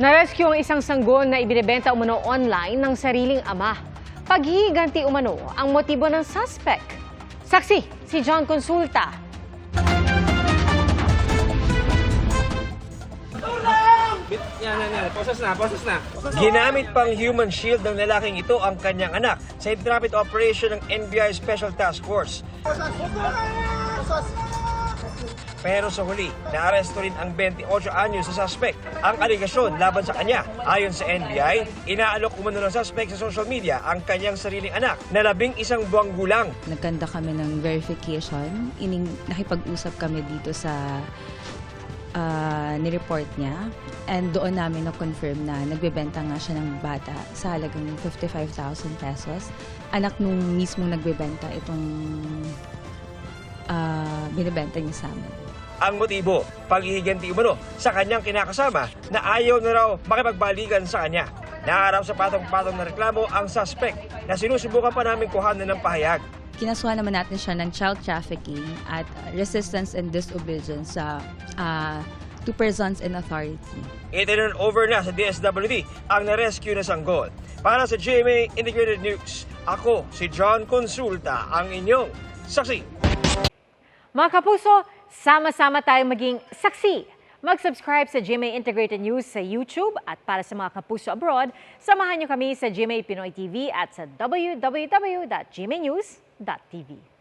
Narescue ang isang sanggol na ibinebenta umano online ng sariling ama. Paghihiganti umano ang motibo ng suspect. Saksi, si John Consulta. Process na. Ginamit pang human shield ng lalaking ito ang kanyang anak sa rapid operation ng NBI Special Task Force. Pero sa huli, naaresto rin ang 28 anyos sa suspect. Ang aligasyon laban sa kanya, ayon sa NBI, inaalok umano ng suspect sa social media ang kanyang sariling anak na 11 buwang gulang. Nagkanda kami ng verification. Nakipag-usap kami dito sa nireport niya. And doon namin na-confirm na nagbebenta nga siya ng bata sa halagang 55,000 pesos. Anak nung mismong nagbebenta itong binibenta niya sa amin. Ang motibo, paghihiganti umano sa kanyang kinakasama na ayaw na raw makipagbalikan sa kanya. Naaraw sa patong-patong na reklamo ang suspect na sinusubukan pa namin kuhanan ng pahayag. Kinasuhan naman natin siya ng child trafficking at resistance and disobedience to persons in authority. Itinurn over na sa DSWD ang narescue na sanggol. Para sa GMA Integrated News, ako si John Consulta, ang inyong saksi. Mga kapuso, sama-sama tayong maging saksi. Mag-subscribe sa GMA Integrated News sa YouTube at para sa mga kapuso abroad, samahan niyo kami sa GMA Pinoy TV at sa www.gmanews.tv.